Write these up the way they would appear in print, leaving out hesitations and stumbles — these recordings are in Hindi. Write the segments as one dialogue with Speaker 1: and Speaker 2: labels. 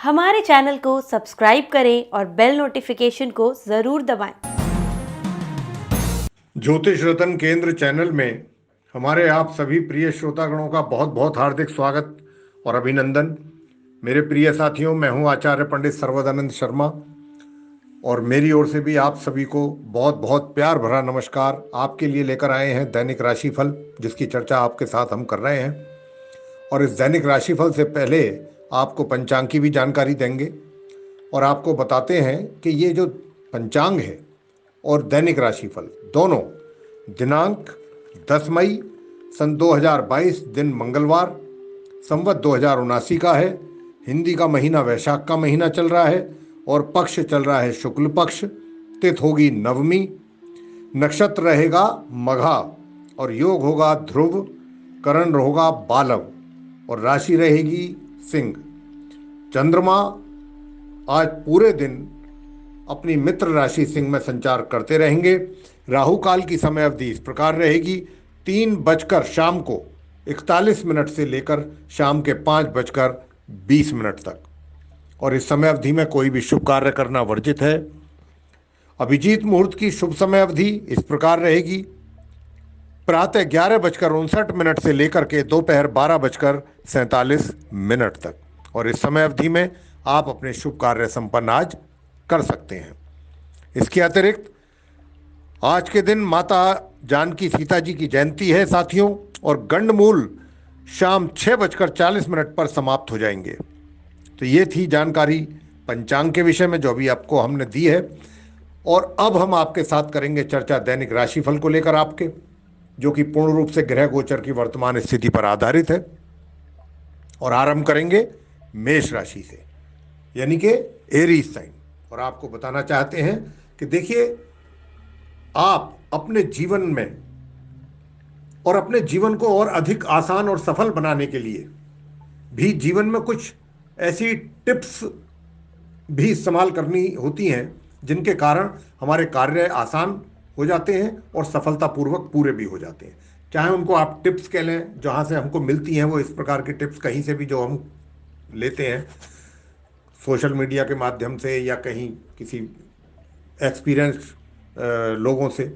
Speaker 1: हमारे चैनल को सब्सक्राइब करें और बेल नोटिफिकेशन को ज़रूर दबाएं।
Speaker 2: ज्योतिष रतन केंद्र चैनल में हमारे आप सभी प्रिय श्रोतागणों का बहुत बहुत हार्दिक स्वागत और अभिनंदन। मेरे प्रिय साथियों, मैं हूं आचार्य पंडित सर्वदानंद शर्मा और मेरी ओर से भी आप सभी को बहुत बहुत प्यार भरा नमस्कार। आपके लिए लेकर आए हैं दैनिक राशिफल, जिसकी चर्चा आपके साथ हम कर रहे हैं। और इस दैनिक राशिफल से पहले आपको पंचांग की भी जानकारी देंगे और आपको बताते हैं कि ये जो पंचांग है और दैनिक राशिफल दोनों दिनांक 10 मई सन 2022 दिन मंगलवार संवत 2079 का है। हिंदी का महीना वैशाख का महीना चल रहा है और पक्ष चल रहा है शुक्ल पक्ष। तिथि होगी नवमी, नक्षत्र रहेगा मघा और योग होगा ध्रुव, करण होगा बालव और राशि रहेगी सिंह। चंद्रमा आज पूरे दिन अपनी मित्र राशि सिंह में संचार करते रहेंगे। राहु काल की समय अवधि इस प्रकार रहेगी 3 बजकर शाम को 41 मिनट से लेकर शाम के 5 बजकर 20 मिनट तक। और इस समय अवधि में कोई भी शुभ कार्य करना वर्जित है। अभिजीत मुहूर्त की शुभ समय अवधि इस प्रकार रहेगी प्रातः 11 बजकर 59 मिनट से लेकर के दोपहर 12 बजकर 47 मिनट तक। और इस समय अवधि में आप अपने शुभ कार्य संपन्न आज कर सकते हैं। इसके अतिरिक्त आज के दिन माता जानकी सीता जी की जयंती है साथियों, और गंडमूल शाम 6 बजकर 40 मिनट पर समाप्त हो जाएंगे। तो ये थी जानकारी पंचांग के विषय में जो अभी आपको हमने दी है। और अब हम आपके साथ करेंगे चर्चा दैनिक राशिफल को लेकर आपके, जो कि पूर्ण रूप से ग्रह गोचर की वर्तमान स्थिति पर आधारित है। और आरंभ करेंगे मेष राशि से, यानी कि एरीज साइन। और आपको बताना चाहते हैं कि देखिए, आप अपने जीवन में और अपने जीवन को और अधिक आसान और सफल बनाने के लिए भी जीवन में कुछ ऐसी टिप्स भी इस्तेमाल करनी होती हैं जिनके कारण हमारे कार्य आसान हो जाते हैं और सफलतापूर्वक पूरे भी हो जाते हैं। चाहे उनको आप टिप्स कह लें, जहाँ से हमको मिलती हैं वो इस प्रकार की टिप्स कहीं से भी जो हम लेते हैं सोशल मीडिया के माध्यम से या कहीं किसी एक्सपीरियंस लोगों से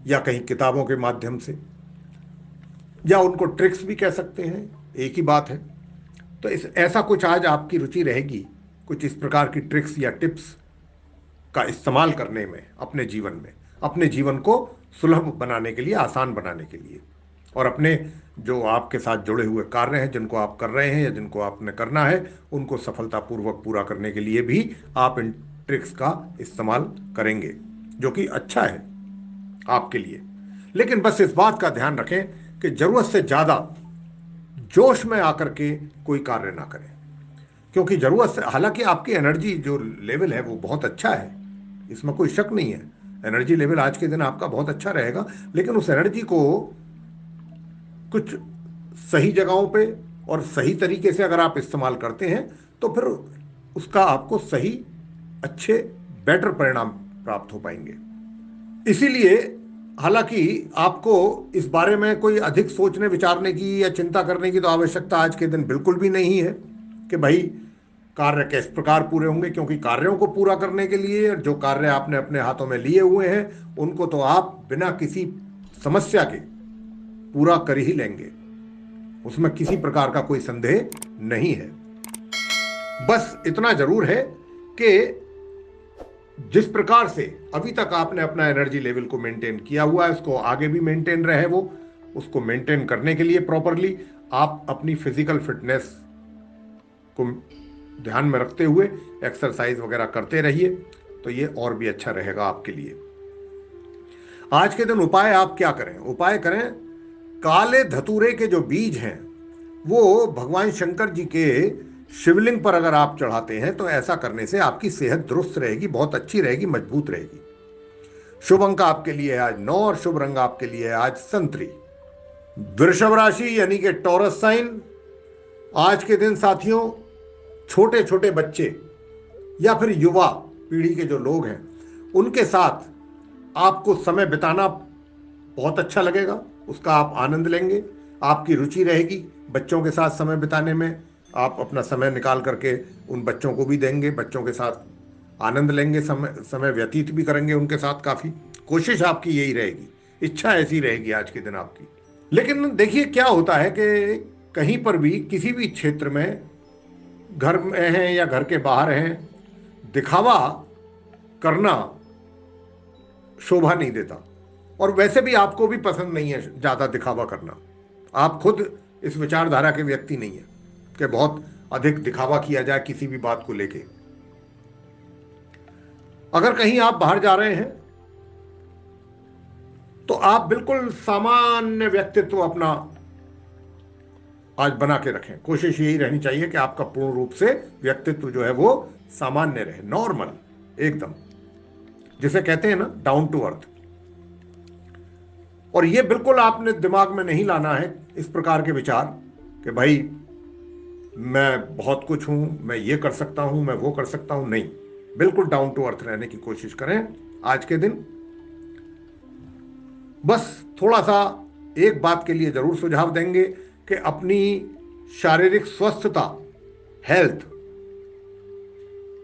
Speaker 2: या कहीं किताबों के माध्यम से, या उनको ट्रिक्स भी कह सकते हैं, एक ही बात है। तो इस ऐसा कुछ आज आपकी रुचि रहेगी, कुछ इस प्रकार की ट्रिक्स या टिप्स का इस्तेमाल करने में अपने जीवन को सुलभ बनाने के लिए, आसान बनाने के लिए, और अपने जो आपके साथ जुड़े हुए कार्य हैं जिनको आप कर रहे हैं या जिनको आपने करना है उनको सफलतापूर्वक पूरा करने के लिए भी आप इन ट्रिक्स का इस्तेमाल करेंगे, जो कि अच्छा है आपके लिए। लेकिन बस इस बात का ध्यान रखें कि जरूरत से ज़्यादा जोश में आकर के कोई कार्य ना करें, क्योंकि जरूरत से, हालांकि आपकी एनर्जी जो लेवल है वो बहुत अच्छा है, इसमें कोई शक नहीं है। एनर्जी लेवल आज के दिन आपका बहुत अच्छा रहेगा, लेकिन उस एनर्जी को कुछ सही जगहों पे और सही तरीके से अगर आप इस्तेमाल करते हैं तो फिर उसका आपको सही, अच्छे, बेटर परिणाम प्राप्त हो पाएंगे। इसीलिए हालांकि आपको इस बारे में कोई अधिक सोचने विचारने की या चिंता करने की तो आवश्यकता आज के दिन बिल्कुल भी नहीं है कि भाई कार्य किस प्रकार पूरे होंगे, क्योंकि कार्यों को पूरा करने के लिए जो कार्य आपने अपने हाथों में लिए हुए हैं उनको तो आप बिना किसी समस्या के पूरा कर ही लेंगे, उसमें किसी प्रकार का कोई संदेह नहीं है। बस इतना जरूर है कि जिस प्रकार से अभी तक आपने अपना एनर्जी लेवल को मेंटेन किया हुआ है उसको आगे भी मेंटेन रहे, वो उसको मेंटेन करने के लिए प्रॉपरली आप अपनी फिजिकल फिटनेस को ध्यान में रखते हुए एक्सरसाइज वगैरह करते रहिए, तो ये और भी अच्छा रहेगा आपके लिए। आज के दिन उपाय आप क्या करें? उपाय करें, काले धतूरे के जो बीज हैं वो भगवान शंकर जी के शिवलिंग पर अगर आप चढ़ाते हैं तो ऐसा करने से आपकी सेहत दुरुस्त रहेगी, बहुत अच्छी रहेगी, मजबूत रहेगी। शुभ अंक आपके लिए है आज 9 और शुभ रंग आपके लिए है आज संतरी। वृषभ राशि यानी कि टॉरस साइन। आज के दिन साथियों, छोटे छोटे बच्चे या फिर युवा पीढ़ी के जो लोग हैं उनके साथ आपको समय बिताना बहुत अच्छा लगेगा, उसका आप आनंद लेंगे, आपकी रुचि रहेगी बच्चों के साथ समय बिताने में, आप अपना समय निकाल करके उन बच्चों को भी देंगे, बच्चों के साथ आनंद लेंगे, समय समय व्यतीत भी करेंगे उनके साथ। काफ़ी कोशिश आपकी यही रहेगी, इच्छा ऐसी रहेगी आज के दिन आपकी। लेकिन देखिए क्या होता है कि कहीं पर भी किसी भी क्षेत्र में, घर में हैं या घर के बाहर हैं, दिखावा करना शोभा नहीं देता। और वैसे भी आपको भी पसंद नहीं है ज़्यादा दिखावा करना। आप खुद इस विचारधारा के व्यक्ति नहीं है कि बहुत अधिक दिखावा किया जाए किसी भी बात को लेके। अगर कहीं आप बाहर जा रहे हैं तो आप बिल्कुल सामान्य व्यक्तित्व अपना आज बना के रखें। कोशिश यही रहनी चाहिए कि आपका पूर्ण रूप से व्यक्तित्व जो है वो सामान्य रहे, नॉर्मल एकदम, जिसे कहते हैं ना डाउन टू अर्थ। और ये बिल्कुल आपने दिमाग में नहीं लाना है इस प्रकार के विचार कि भाई मैं बहुत कुछ हूं, मैं ये कर सकता हूं, मैं वो कर सकता हूं। नहीं, बिल्कुल डाउन टू अर्थ रहने की कोशिश करें आज के दिन। बस थोड़ा सा एक बात के लिए जरूर सुझाव देंगे कि अपनी शारीरिक स्वस्थता, हेल्थ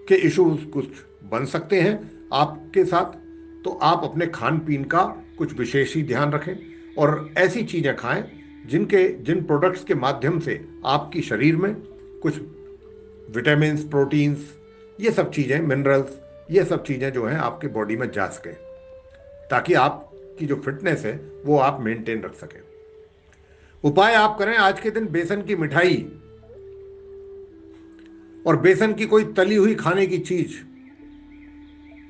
Speaker 2: के इश्यूज कुछ बन सकते हैं आपके साथ, तो आप अपने खान पीन का कुछ विशेष ही ध्यान रखें और ऐसी चीज़ें खाएं जिन प्रोडक्ट्स के माध्यम से आपकी शरीर में कुछ विटामिन्स, प्रोटीन्स, ये सब चीज़ें, मिनरल्स, ये सब चीज़ें जो हैं आपके बॉडी में जा सकें, ताकि आपकी जो फिटनेस है वो आप मेंटेन रख सकें। उपाय आप करें आज के दिन बेसन की मिठाई और बेसन की कोई तली हुई खाने की चीज,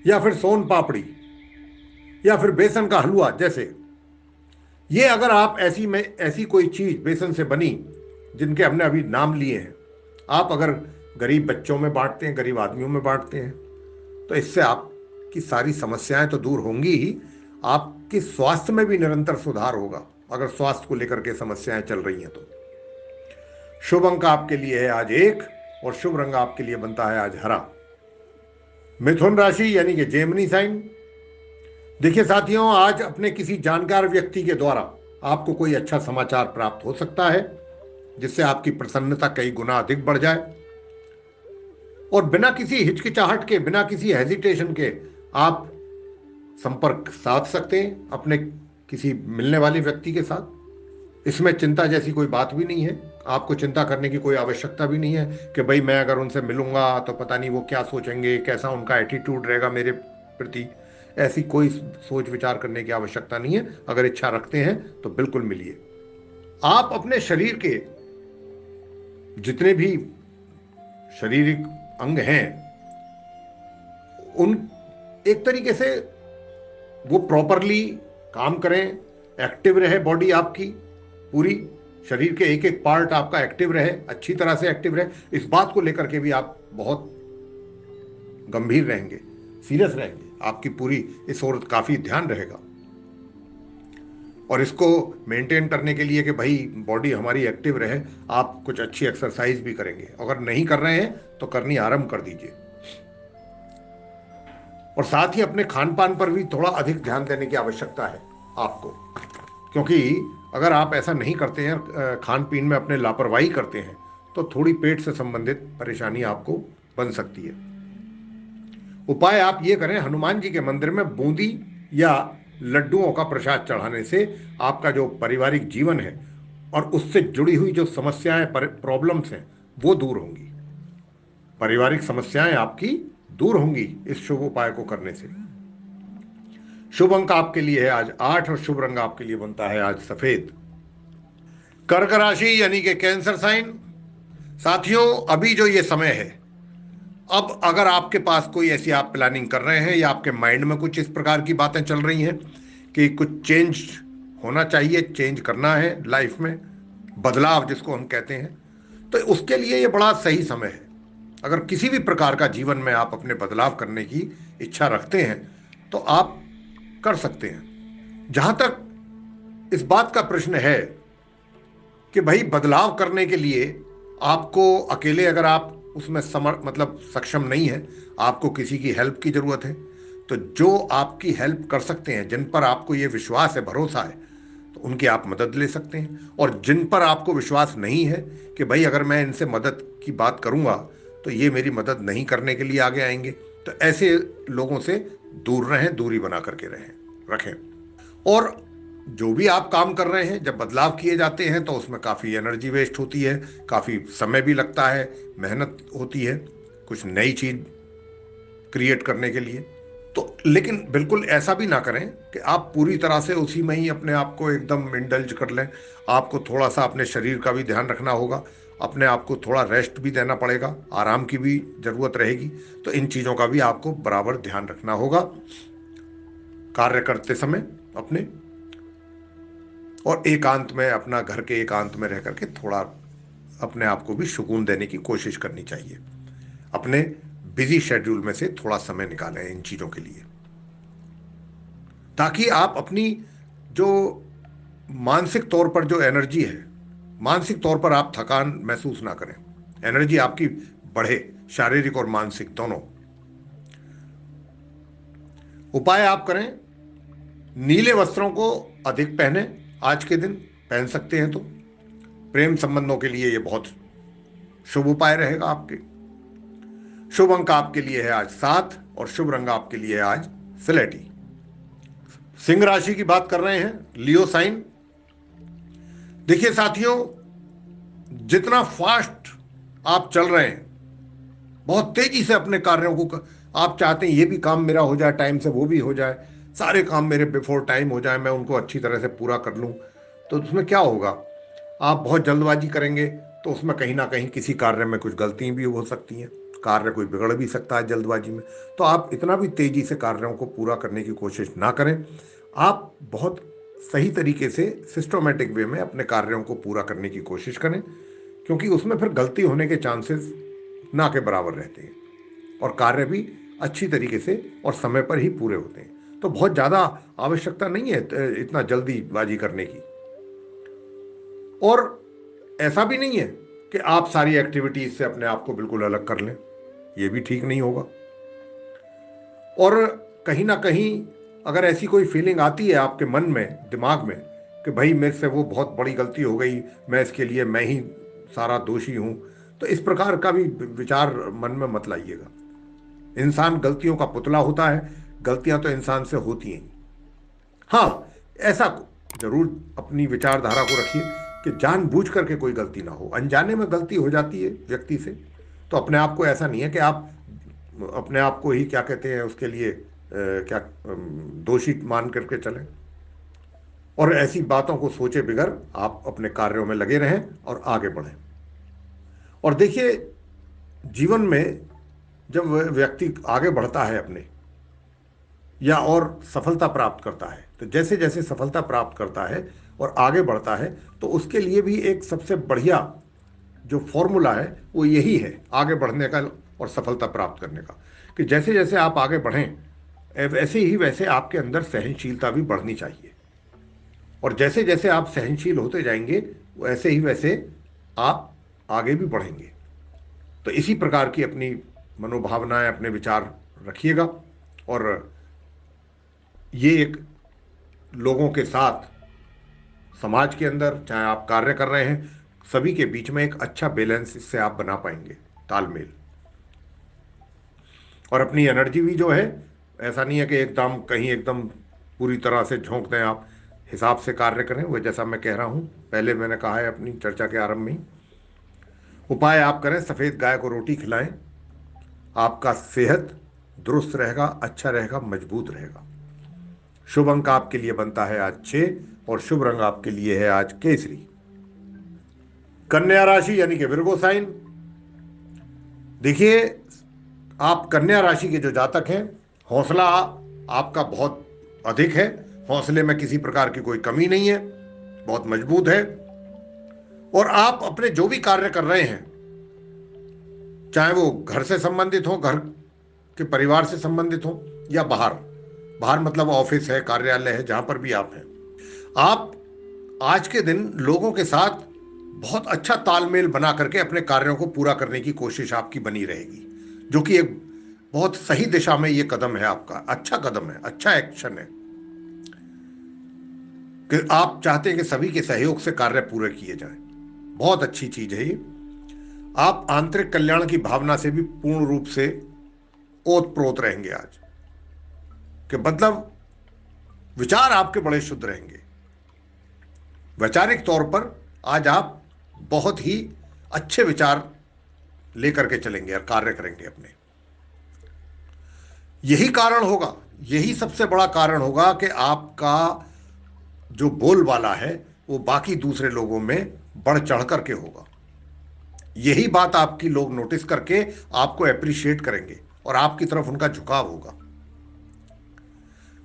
Speaker 2: या फिर सोन पापड़ी, या फिर बेसन का हलवा जैसे, ये अगर आप ऐसी कोई चीज बेसन से बनी जिनके हमने अभी नाम लिए हैं, आप अगर गरीब बच्चों में बांटते हैं, गरीब आदमियों में बांटते हैं, तो इससे आपकी सारी समस्याएं तो दूर होंगी ही, आपके स्वास्थ्य में भी निरंतर सुधार होगा अगर स्वास्थ्य को लेकर के समस्याएं चल रही हैं तो। शुभ अंक आपके लिए है आज 1 और शुभ रंग आपके लिए बनता है आज हरा। मिथुन राशि यानी कि जेमिनी साइन। देखिए साथियों, आज अपने किसी जानकार व्यक्ति के द्वारा आपको कोई अच्छा समाचार प्राप्त हो सकता है जिससे आपकी प्रसन्नता कई गुना अधिक बढ़ जाए, और बिना किसी हिचकिचाहट के, बिना किसी हेजिटेशन के आप संपर्क साध सकते हैं अपने किसी मिलने वाले व्यक्ति के साथ। इसमें चिंता जैसी कोई बात भी नहीं है, आपको चिंता करने की कोई आवश्यकता भी नहीं है कि भाई मैं अगर उनसे मिलूंगा तो पता नहीं वो क्या सोचेंगे, कैसा उनका एटीट्यूड रहेगा मेरे प्रति। ऐसी कोई सोच विचार करने की आवश्यकता नहीं है। अगर इच्छा रखते हैं तो बिल्कुल मिलिए। आप अपने शरीर के जितने भी शारीरिक अंग हैं उन एक तरीके से वो प्रॉपरली काम करें, एक्टिव रहे बॉडी आपकी, पूरी शरीर के एक एक पार्ट आपका एक्टिव रहे, अच्छी तरह से एक्टिव रहे। इस बात को लेकर के भी आप बहुत गंभीर रहेंगे, सीरियस रहेंगे, आपकी पूरी इस ओर काफी ध्यान रहेगा। और इसको मेंटेन करने के लिए कि भाई बॉडी हमारी एक्टिव रहे, आप कुछ अच्छी एक्सरसाइज भी करेंगे। अगर नहीं कर रहे हैं तो करनी आरंभ कर दीजिए। और साथ ही अपने खान पान पर भी थोड़ा अधिक ध्यान देने की आवश्यकता है आपको, क्योंकि अगर आप ऐसा नहीं करते हैं, खान पीन में अपने लापरवाही करते हैं, तो थोड़ी पेट से संबंधित परेशानी आपको बन सकती है। उपाय आप ये करें, हनुमान जी के मंदिर में बूंदी या लड्डुओं का प्रसाद चढ़ाने से आपका जो पारिवारिक जीवन है और उससे जुड़ी हुई जो समस्याएं, प्रॉब्लम्स हैं, वो दूर होंगी। पारिवारिक समस्याएं आपकी दूर होंगी इस शुभ उपाय को करने से। शुभ अंक आपके लिए है आज 8 और शुभ रंग आपके लिए बनता है आज सफेद। कर्क राशि यानी कि कैंसर साइन। साथियों, अभी जो ये समय है, अब अगर आपके पास कोई ऐसी आप प्लानिंग कर रहे हैं या आपके माइंड में कुछ इस प्रकार की बातें चल रही हैं कि कुछ चेंज होना चाहिए, चेंज करना है लाइफ में, बदलाव जिसको हम कहते हैं, तो उसके लिए ये बड़ा सही समय है। अगर किसी भी प्रकार का जीवन में आप अपने बदलाव करने की इच्छा रखते हैं तो आप कर सकते हैं। जहां तक इस बात का प्रश्न है कि भाई बदलाव करने के लिए आपको अकेले अगर आप उसमें सक्षम नहीं है, आपको किसी की हेल्प की जरूरत है, तो जो आपकी हेल्प कर सकते हैं, जिन पर आपको ये विश्वास है, भरोसा है, तो उनकी आप मदद ले सकते हैं। और जिन पर आपको विश्वास नहीं है कि भाई अगर मैं इनसे मदद की बात करूंगा तो ये मेरी मदद नहीं करने के लिए आगे आएंगे, तो ऐसे लोगों से दूर रहें, दूरी बना करके रखें। और जो भी आप काम कर रहे हैं, जब बदलाव किए जाते हैं तो उसमें काफ़ी एनर्जी वेस्ट होती है, काफ़ी समय भी लगता है, मेहनत होती है कुछ नई चीज़ क्रिएट करने के लिए। तो लेकिन बिल्कुल ऐसा भी ना करें कि आप पूरी तरह से उसी में ही अपने आप को एकदम इंडल्ज कर लें। आपको थोड़ा सा अपने शरीर का भी ध्यान रखना होगा, अपने आप को थोड़ा रेस्ट भी देना पड़ेगा, आराम की भी ज़रूरत रहेगी। तो इन चीज़ों का भी आपको बराबर ध्यान रखना होगा कार्य करते समय अपने। और एकांत में, अपना घर के एकांत में रह करके थोड़ा अपने आप को भी सुकून देने की कोशिश करनी चाहिए। अपने बिजी शेड्यूल में से थोड़ा समय निकालें इन चीज़ों के लिए, ताकि आप अपनी जो मानसिक तौर पर जो एनर्जी है, मानसिक तौर पर आप थकान महसूस ना करें, एनर्जी आपकी बढ़े, शारीरिक और मानसिक दोनों। उपाय आप करें, नीले वस्त्रों को अधिक पहने, आज के दिन पहन सकते हैं तो प्रेम संबंधों के लिए ये बहुत शुभ उपाय रहेगा आपके। शुभ अंक आपके लिए है आज 7 और शुभ रंग आपके लिए है आज सिलेटी। सिंह राशि की बात कर रहे हैं, लियो साइन। देखिए साथियों, जितना फास्ट आप चल रहे हैं, बहुत तेजी से अपने कार्यों को आप चाहते हैं ये भी काम मेरा हो जाए टाइम से, वो भी हो जाए, सारे काम मेरे बिफोर टाइम हो जाए, मैं उनको अच्छी तरह से पूरा कर लूं। तो उसमें क्या होगा, आप बहुत जल्दबाजी करेंगे तो उसमें कहीं ना कहीं किसी कार्य में कुछ गलतियां भी हो सकती हैं, कार्य कोई बिगड़ भी सकता है जल्दबाजी में। तो आप इतना भी तेजी से कार्यों को पूरा करने की कोशिश ना करें। आप बहुत सही तरीके से सिस्टोमेटिक वे में अपने कार्यों को पूरा करने की कोशिश करें, क्योंकि उसमें फिर गलती होने के चांसेस ना के बराबर रहते हैं और कार्य भी अच्छी तरीके से और समय पर ही पूरे होते हैं। तो बहुत ज़्यादा आवश्यकता नहीं है इतना जल्दीबाजी करने की। और ऐसा भी नहीं है कि आप सारी एक्टिविटीज से अपने आप को बिल्कुल अलग कर लें, ये भी ठीक नहीं होगा। और कहीं ना कहीं अगर ऐसी कोई फीलिंग आती है आपके मन में, दिमाग में, कि भाई मेरे से वो बहुत बड़ी गलती हो गई, मैं इसके लिए मैं ही सारा दोषी हूं, तो इस प्रकार का भी विचार मन में मत लाइएगा। इंसान गलतियों का पुतला होता है, गलतियां तो इंसान से होती हैं। हाँ, ऐसा जरूर अपनी विचारधारा को रखिए कि जानबूझ करके कोई गलती ना हो, अनजाने में गलती हो जाती है व्यक्ति से, तो अपने आप को ऐसा नहीं है कि आप अपने आप को ही क्या कहते हैं उसके लिए क्या दोषी मान करके चलें। और ऐसी बातों को सोचे बिगर आप अपने कार्यों में लगे रहें और आगे बढ़ें। और देखिए, जीवन में जब व्यक्ति आगे बढ़ता है अपने या और सफलता प्राप्त करता है, तो जैसे जैसे सफलता प्राप्त करता है और आगे बढ़ता है, तो उसके लिए भी एक सबसे बढ़िया जो फॉर्मूला है वो यही है आगे बढ़ने का और सफलता प्राप्त करने का, कि जैसे जैसे आप आगे बढ़ें वैसे ही वैसे आपके अंदर सहनशीलता भी बढ़नी चाहिए। और जैसे जैसे आप सहनशील होते जाएंगे वैसे ही वैसे आप आगे भी बढ़ेंगे। तो इसी प्रकार की अपनी मनोभावनाएं, अपने विचार रखिएगा। और ये एक लोगों के साथ, समाज के अंदर चाहे आप कार्य कर रहे हैं, सभी के बीच में एक अच्छा बैलेंस इससे आप बना पाएंगे, तालमेल। और अपनी एनर्जी भी जो है, ऐसा नहीं है कि एकदम कहीं एकदम पूरी तरह से झोंक दें आप, हिसाब से कार्य करें। वो जैसा मैं कह रहा हूँ, पहले मैंने कहा है अपनी चर्चा के आरंभ में ही, उपाय आप करें, सफ़ेद गाय को रोटी खिलाएं, आपका सेहत दुरुस्त रहेगा, अच्छा रहेगा, मजबूत रहेगा। शुभ अंक आपके लिए बनता है आज 6 और शुभ रंग आपके लिए है आज केसरी। कन्या राशि यानी कि विर्गो साइन। देखिए, आप कन्या राशि के जो जातक हैं, हौसला आपका बहुत अधिक है, हौसले में किसी प्रकार की कोई कमी नहीं है, बहुत मजबूत है। और आप अपने जो भी कार्य कर रहे हैं, चाहे वो घर से संबंधित हो, घर के परिवार से संबंधित हो, या बाहर, बाहर मतलब ऑफिस है, कार्यालय है, जहां पर भी आप हैं, आप आज के दिन लोगों के साथ बहुत अच्छा तालमेल बना करके अपने कार्यों को पूरा करने की कोशिश आपकी बनी रहेगी, जो कि एक बहुत सही दिशा में ये कदम है आपका, अच्छा कदम है, अच्छा एक्शन है। कि आप चाहते हैं कि सभी के सहयोग से कार्य पूरे किए जाएं। बहुत अच्छी चीज है ये। आप आंतरिक कल्याण की भावना से भी पूर्ण रूप से ओत प्रोत रहेंगे आज, कि मतलब विचार आपके बड़े शुद्ध रहेंगे। वैचारिक तौर पर आज आप बहुत ही अच्छे विचार लेकर के चलेंगे और कार्य करेंगे अपने। यही कारण होगा, यही सबसे बड़ा कारण होगा कि आपका जो बोलबाला है वो बाकी दूसरे लोगों में बढ़ चढ़ करके होगा। यही बात आपकी लोग नोटिस करके आपको एप्रिशिएट करेंगे और आपकी तरफ उनका झुकाव होगा।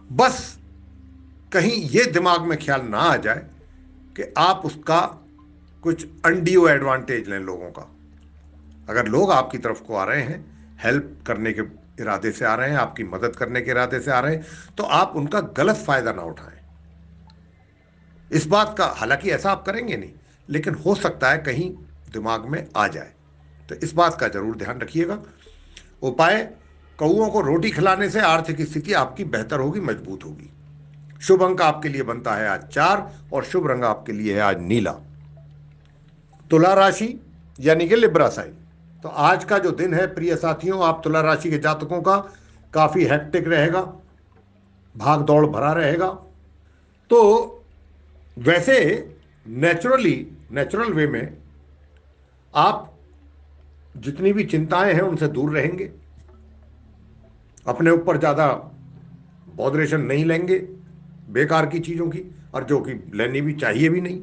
Speaker 2: बस कहीं ये दिमाग में ख्याल ना आ जाए कि आप उसका कुछ अनड्यू एडवांटेज लें लोगों का। अगर लोग आपकी तरफ को आ रहे हैं, हेल्प करने के इरादे से आ रहे हैं, आपकी मदद करने के इरादे से आ रहे हैं, तो आप उनका गलत फायदा ना उठाएं। इस बात का, हालांकि ऐसा आप करेंगे नहीं, लेकिन हो सकता है कहीं दिमाग में आ जाए, तो इस बात का जरूर ध्यान रखिएगा। उपाय: कौओं को रोटी खिलाने से आर्थिक स्थिति आपकी बेहतर होगी, मजबूत होगी। शुभ अंक आपके लिए बनता है आज 4 और शुभ रंग आपके लिए है आज नीला। तुला राशि यानी कि लिब्रा साइन। तो आज का जो दिन है प्रिय साथियों, आप तुला राशि के जातकों का काफी हेक्टिक रहेगा, भाग दौड़ भरा रहेगा। तो वैसे नेचुरल वे में आप जितनी भी चिंताएं हैं उनसे दूर रहेंगे, अपने ऊपर ज्यादा बॉदरेशन नहीं लेंगे बेकार की चीजों की, और जो कि लेनी भी चाहिए भी नहीं,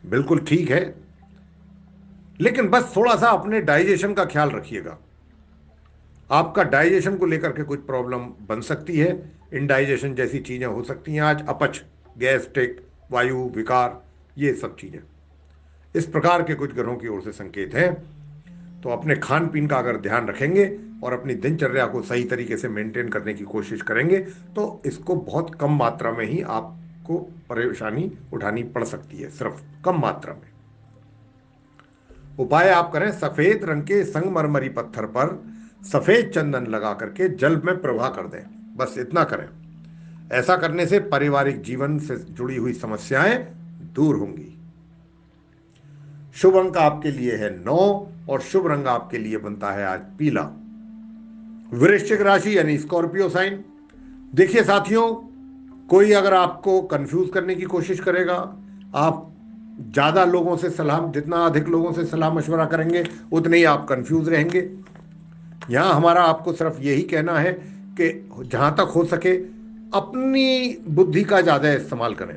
Speaker 2: बिल्कुल ठीक है। लेकिन बस थोड़ा सा अपने डाइजेशन का ख्याल रखिएगा। आपका डाइजेशन को लेकर के कुछ प्रॉब्लम बन सकती है, इनडाइजेशन जैसी चीजें हो सकती हैं आज, अपच, गैस्ट्रिक, वायु विकार, ये सब चीजें इस प्रकार के कुछ ग्रहों की ओर से संकेत हैं। तो अपने खान पीन का अगर ध्यान रखेंगे और अपनी दिनचर्या को सही तरीके से मेंटेन करने की कोशिश करेंगे तो इसको बहुत कम मात्रा में ही आपको परेशानी उठानी पड़ सकती है, सिर्फ कम मात्रा में। उपाय आप करें, सफेद रंग के संगमरमरी पत्थर पर सफेद चंदन लगा करके जल में प्रवाह कर दें, बस इतना करें। ऐसा करने से पारिवारिक जीवन से जुड़ी हुई समस्याएं दूर होंगी। शुभ अंक आपके लिए है 9 और शुभ रंग आपके लिए बनता है आज पीला। वृश्चिक राशि यानी स्कॉर्पियो साइन। देखिए साथियों, कोई अगर आपको कंफ्यूज करने की कोशिश करेगा, आप ज्यादा लोगों से सलाह, जितना अधिक लोगों से सलाह मशवरा करेंगे उतने ही आप कंफ्यूज रहेंगे। यहां हमारा आपको सिर्फ यही कहना है कि जहां तक हो सके अपनी बुद्धि का ज्यादा इस्तेमाल करें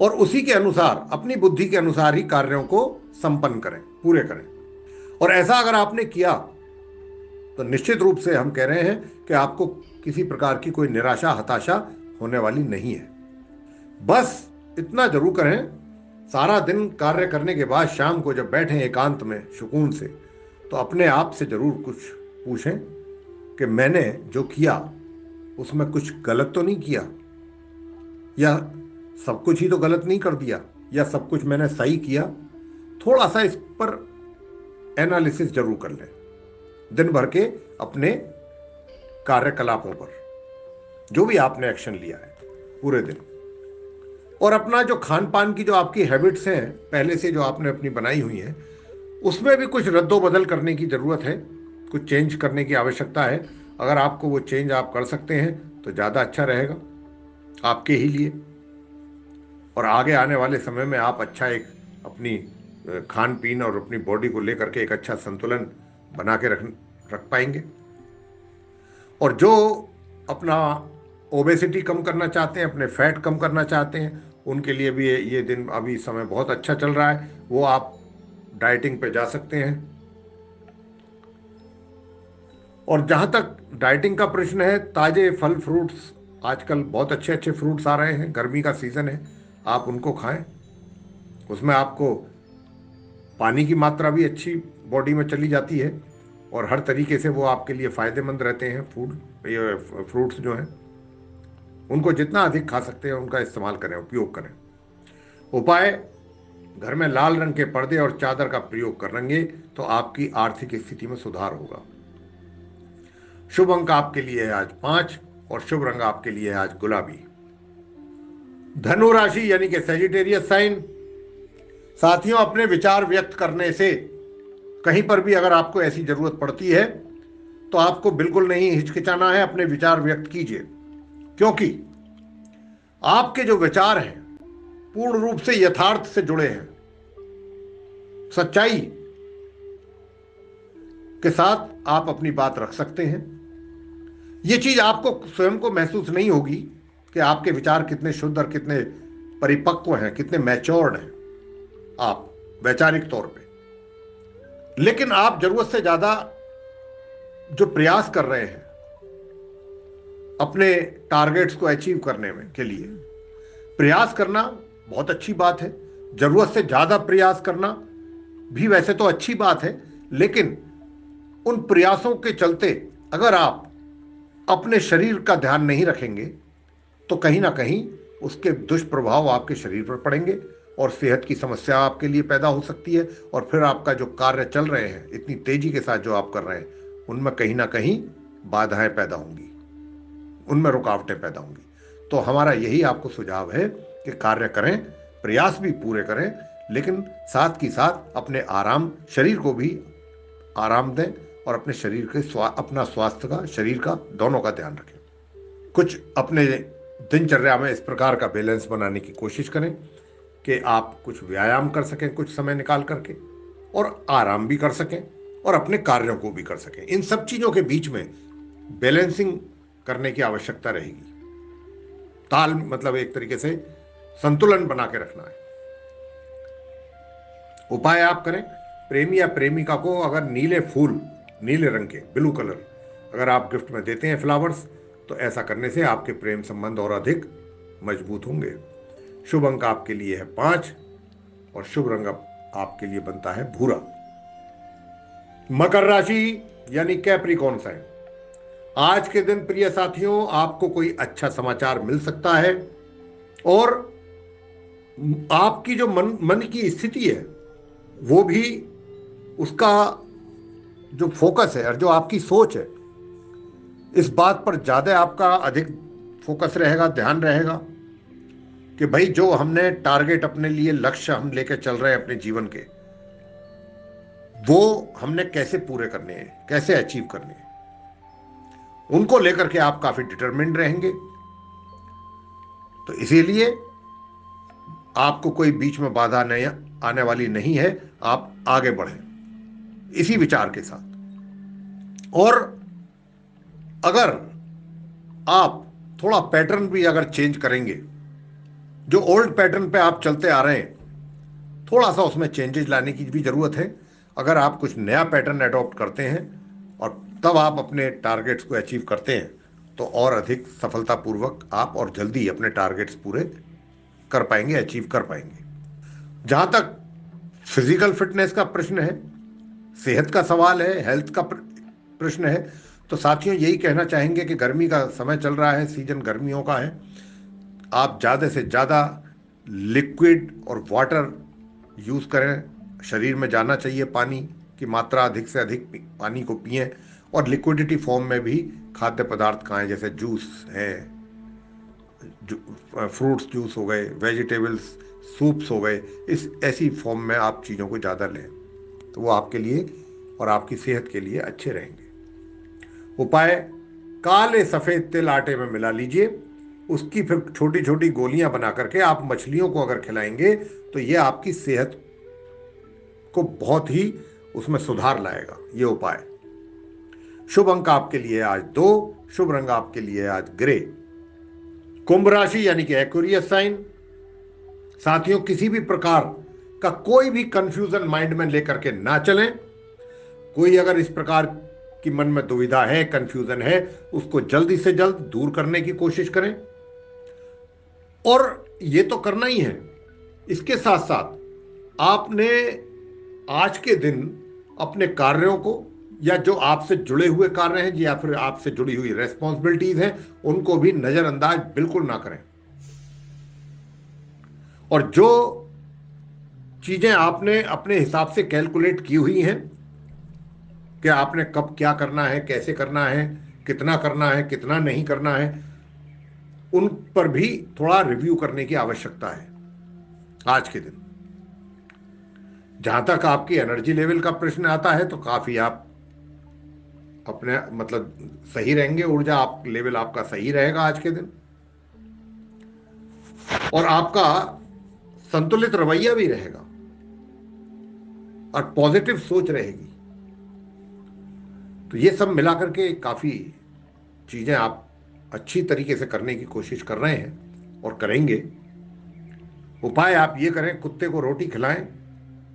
Speaker 2: और उसी के अनुसार, अपनी बुद्धि के अनुसार ही कार्यों को संपन्न करें, पूरे करें। और ऐसा अगर आपने किया तो निश्चित रूप से हम कह रहे हैं कि आपको किसी प्रकार की कोई निराशा, हताशा होने वाली नहीं है। बस इतना जरूर करें, सारा दिन कार्य करने के बाद शाम को जब बैठें एकांत में सुकून से, तो अपने आप से जरूर कुछ पूछें कि मैंने जो किया उसमें कुछ गलत तो नहीं किया, या सब कुछ ही तो गलत नहीं कर दिया, या सब कुछ मैंने सही किया। थोड़ा सा इस पर एनालिसिस जरूर कर लें दिन भर के अपने कार्यकलापों पर, जो भी आपने एक्शन लिया है पूरे दिन। और अपना जो खान पान की जो आपकी हैबिट्स हैं पहले से जो आपने अपनी बनाई हुई हैं, उसमें भी कुछ रद्दोबदल करने की ज़रूरत है, कुछ चेंज करने की आवश्यकता है। अगर आपको वो चेंज आप कर सकते हैं तो ज़्यादा अच्छा रहेगा आपके ही लिए, और आगे आने वाले समय में आप अच्छा एक अपनी खान पीन और अपनी बॉडी को लेकर के एक अच्छा संतुलन बना के रख पाएंगे। और जो अपना ओबेसिटी कम करना चाहते हैं, अपने फैट कम करना चाहते हैं, उनके लिए भी ये दिन, अभी समय बहुत अच्छा चल रहा है, वो आप डाइटिंग पे जा सकते हैं। और जहाँ तक डाइटिंग का प्रश्न है, ताजे फल फ्रूट्स, आजकल बहुत अच्छे अच्छे फ्रूट्स आ रहे हैं, गर्मी का सीज़न है, आप उनको खाएं। उसमें आपको पानी की मात्रा भी अच्छी बॉडी में चली जाती है और हर तरीके से वो आपके लिए फ़ायदेमंद रहते हैं। ये फ्रूट्स जो हैं उनको जितना अधिक खा सकते हैं उनका इस्तेमाल करें, उपयोग करें। उपाय: घर में लाल रंग के पर्दे और चादर का प्रयोग करेंगे तो आपकी आर्थिक स्थिति में सुधार होगा। शुभ अंक आपके लिए है आज 5 और शुभ रंग आपके लिए है आज गुलाबी। धनु राशि यानी कि सैजिटेरियस साइन, साथियों अपने विचार व्यक्त करने से कहीं पर भी अगर आपको ऐसी जरूरत पड़ती है तो आपको बिल्कुल नहीं हिचकिचाना है, अपने विचार व्यक्त कीजिए, क्योंकि आपके जो विचार हैं पूर्ण रूप से यथार्थ से जुड़े हैं, सच्चाई के साथ आप अपनी बात रख सकते हैं। यह चीज आपको स्वयं को महसूस नहीं होगी कि आपके विचार कितने शुद्ध और कितने परिपक्व हैं, कितने मैच्योर्ड हैं आप वैचारिक तौर पे, लेकिन आप जरूरत से ज्यादा जो प्रयास कर रहे हैं अपने टारगेट्स को अचीव करने में के लिए, प्रयास करना बहुत अच्छी बात है, जरूरत से ज्यादा प्रयास करना भी वैसे तो अच्छी बात है, लेकिन उन प्रयासों के चलते अगर आप अपने शरीर का ध्यान नहीं रखेंगे तो कहीं ना कहीं उसके दुष्प्रभाव आपके शरीर पर पड़ेंगे और सेहत की समस्या आपके लिए पैदा हो सकती है, और फिर आपका जो कार्य चल रहे हैं इतनी तेजी के साथ जो आप कर रहे हैं उनमें कहीं ना कहीं बाधाएं पैदा होंगी, उनमें रुकावटें पैदा होंगी। तो हमारा यही आपको सुझाव है कि कार्य करें, प्रयास भी पूरे करें, लेकिन साथ की साथ अपने आराम, शरीर को भी आराम दें और अपने शरीर के अपना स्वास्थ्य का, शरीर का, दोनों का ध्यान रखें। कुछ अपने दिनचर्या में इस प्रकार का बैलेंस बनाने की कोशिश करें कि आप कुछ व्यायाम कर सकें कुछ समय निकाल करके, और आराम भी कर सकें और अपने कार्यों को भी कर सकें। इन सब चीजों के बीच में बैलेंसिंग करने की आवश्यकता रहेगी। ताल मतलब एक तरीके से संतुलन बना के रखना है। उपाय आप करें, प्रेमी या प्रेमिका को अगर नीले फूल, नीले रंग के, ब्लू कलर अगर आप गिफ्ट में देते हैं, फ्लावर्स, तो ऐसा करने से आपके प्रेम संबंध और अधिक मजबूत होंगे। शुभ अंक आपके लिए है 5 और शुभ रंग आपके लिए बनता है भूरा। मकर राशि यानी कैप्रिकॉर्न साइन, आज के दिन प्रिय साथियों आपको कोई अच्छा समाचार मिल सकता है और आपकी जो मन की स्थिति है वो भी, उसका जो फोकस है और जो आपकी सोच है इस बात पर ज्यादा आपका अधिक फोकस रहेगा, ध्यान रहेगा कि भाई जो हमने टारगेट, अपने लिए लक्ष्य हम लेकर चल रहे हैं अपने जीवन के, वो हमने कैसे पूरे करने हैं, कैसे अचीव करने हैं, उनको लेकर के आप काफी डिटरमिन्ड रहेंगे। तो इसीलिए आपको कोई बीच में बाधा नहीं आने वाली नहीं है, आप आगे बढ़ें इसी विचार के साथ। और अगर आप थोड़ा पैटर्न भी अगर चेंज करेंगे, जो ओल्ड पैटर्न पे आप चलते आ रहे हैं, थोड़ा सा उसमें चेंजेस लाने की भी जरूरत है। अगर आप कुछ नया पैटर्न अडॉप्ट करते हैं और तब आप अपने टारगेट्स को अचीव करते हैं तो और अधिक सफलतापूर्वक आप और जल्दी अपने टारगेट्स पूरे कर पाएंगे, अचीव कर पाएंगे। जहां तक फिजिकल फिटनेस का प्रश्न है, सेहत का सवाल है, हेल्थ का प्रश्न है, तो साथियों यही कहना चाहेंगे कि गर्मी का समय चल रहा है, सीजन गर्मियों का है, आप ज़्यादा से ज़्यादा लिक्विड और वाटर यूज़ करें, शरीर में जाना चाहिए पानी की मात्रा, अधिक से अधिक पानी को पिएं, और लिक्विडिटी फॉर्म में भी खाद्य पदार्थ खाएं, जैसे जूस है, फ्रूट्स जूस हो गए, वेजिटेबल्स सूप्स हो गए, इस ऐसी फॉर्म में आप चीज़ों को ज़्यादा लें तो वो आपके लिए और आपकी सेहत के लिए अच्छे रहेंगे। उपाय, काले सफ़ेद तिल आटे में मिला लीजिए, उसकी फिर छोटी छोटी गोलियां बना करके आप मछलियों को अगर खिलाएंगे तो ये आपकी सेहत को बहुत ही उसमें सुधार लाएगा ये उपाय। शुभ अंक आपके लिए आज 2, शुभ रंग आपके लिए आज ग्रे। कुंभ राशि यानी कि एक्वेरियस साइन, साथियों किसी भी प्रकार का कोई भी कंफ्यूजन माइंड में लेकर के ना चलें। कोई अगर इस प्रकार की मन में दुविधा है, कंफ्यूजन है, उसको जल्दी से जल्द दूर करने की कोशिश करें, और ये तो करना ही है। इसके साथ साथ आपने आज के दिन अपने कार्यों को, या जो आपसे जुड़े हुए कार्य हैं या फिर आपसे जुड़ी हुई रेस्पॉन्सिबिलिटीज हैं, उनको भी नजरअंदाज बिल्कुल ना करें। और जो चीजें आपने अपने हिसाब से कैलकुलेट की हुई हैं कि आपने कब क्या करना है, कैसे करना है, कितना करना है, कितना नहीं करना है, उन पर भी थोड़ा रिव्यू करने की आवश्यकता है आज के दिन। जहां तक आपकी एनर्जी लेवल का प्रश्न आता है तो काफी आप अपने मतलब सही रहेंगे, ऊर्जा आप लेवल आपका सही रहेगा आज के दिन, और आपका संतुलित रवैया भी रहेगा और पॉजिटिव सोच रहेगी। तो ये सब मिलाकर के काफी चीजें आप अच्छी तरीके से करने की कोशिश कर रहे हैं और करेंगे। उपाय आप ये करें, कुत्ते को रोटी खिलाएं,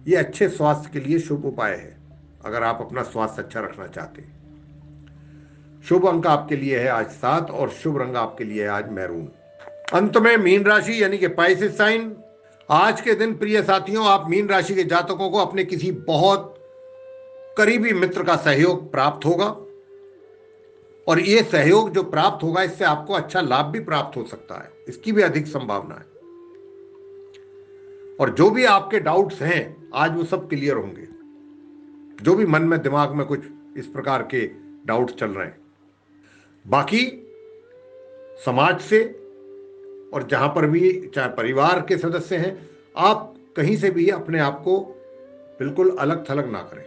Speaker 2: ये अच्छे स्वास्थ्य के लिए शुभ उपाय है अगर आप अपना स्वास्थ्य अच्छा रखना चाहते हैं। शुभ अंक आपके लिए है आज 7 और शुभ रंग आपके लिए है आज मैरून। अंत में मीन राशि यानी कि पाइसेस साइन। आज के दिन प्रिय साथियों, आप मीन राशि के जातकों को अपने किसी बहुत करीबी मित्र का सहयोग प्राप्त होगा और यह सहयोग जो प्राप्त होगा इससे आपको अच्छा लाभ भी प्राप्त हो सकता है, इसकी भी अधिक संभावना है। और जो भी आपके डाउट्स हैं आज वो सब क्लियर होंगे, जो भी मन में दिमाग में कुछ इस प्रकार के डाउट्स चल रहे हैं। बाकी समाज से और जहां पर भी चाहे परिवार के सदस्य हैं, आप कहीं से भी अपने आप को बिल्कुल अलग थलग ना करें,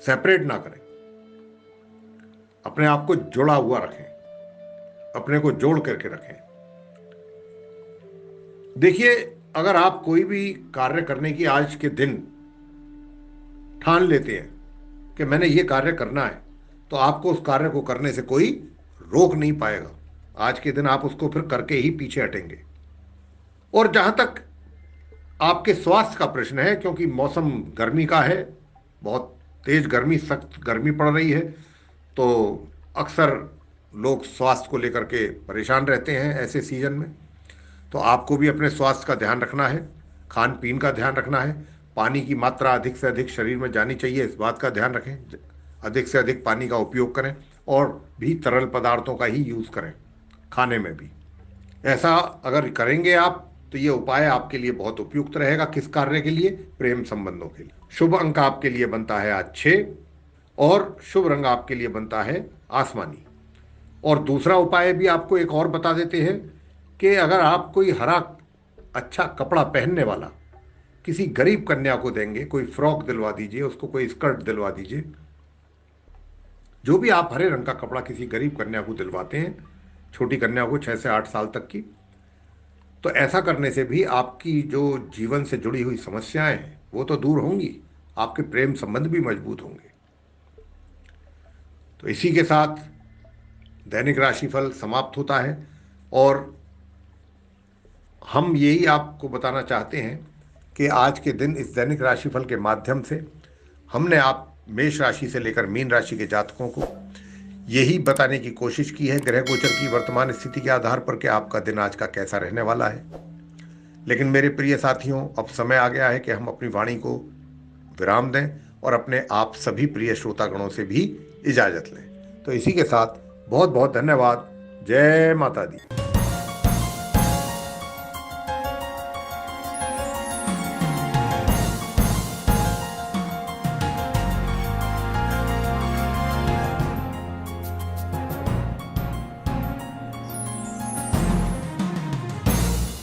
Speaker 2: सेपरेट ना करें, अपने आप को जुड़ा हुआ रखें, अपने को जोड़ करके रखें। देखिए, अगर आप कोई भी कार्य करने की आज के दिन ठान लेते हैं कि मैंने ये कार्य करना है, तो आपको उस कार्य को करने से कोई रोक नहीं पाएगा। आज के दिन आप उसको फिर करके ही पीछे हटेंगे। और जहां तक आपके स्वास्थ्य का प्रश्न है, क्योंकि मौसम गर्मी का है, बहुत तेज गर्मी, सख्त गर्मी पड़ रही है, तो अक्सर लोग स्वास्थ्य को लेकर के परेशान रहते हैं ऐसे सीजन में। तो आपको भी अपने स्वास्थ्य का ध्यान रखना है, खान पीन का ध्यान रखना है, पानी की मात्रा अधिक से अधिक शरीर में जानी चाहिए, इस बात का ध्यान रखें, अधिक से अधिक पानी का उपयोग करें और भी तरल पदार्थों का ही यूज़ करें खाने में भी। ऐसा अगर करेंगे आप तो ये उपाय आपके लिए बहुत उपयुक्त रहेगा। किस कार्य के लिए? प्रेम संबंधों के लिए। शुभ अंक आपके लिए बनता है आज 6 और शुभ रंग आपके लिए बनता है आसमानी। और दूसरा उपाय भी आपको एक और बता देते हैं कि अगर आप कोई हरा अच्छा कपड़ा पहनने वाला किसी गरीब कन्या को देंगे, कोई फ्रॉक दिलवा दीजिए उसको, कोई स्कर्ट दिलवा दीजिए, जो भी आप हरे रंग का कपड़ा किसी गरीब कन्या को दिलवाते हैं, छोटी कन्या को 6 से 8 साल तक की, तो ऐसा करने से भी आपकी जो जीवन से जुड़ी हुई समस्याएं हैं वो तो दूर होंगी, आपके प्रेम संबंध भी मजबूत होंगे। तो इसी के साथ दैनिक राशिफल समाप्त होता है और हम यही आपको बताना चाहते हैं कि आज के दिन इस दैनिक राशिफल के माध्यम से हमने आप मेष राशि से लेकर मीन राशि के जातकों को यही बताने की कोशिश की है ग्रह गोचर की वर्तमान स्थिति के आधार पर कि आपका दिन आज का कैसा रहने वाला है। लेकिन मेरे प्रिय साथियों, अब समय आ गया है कि हम अपनी वाणी को विराम दें और अपने आप सभी प्रिय श्रोतागणों से भी इजाजत लें। तो इसी के साथ बहुत बहुत धन्यवाद। जय माता दी।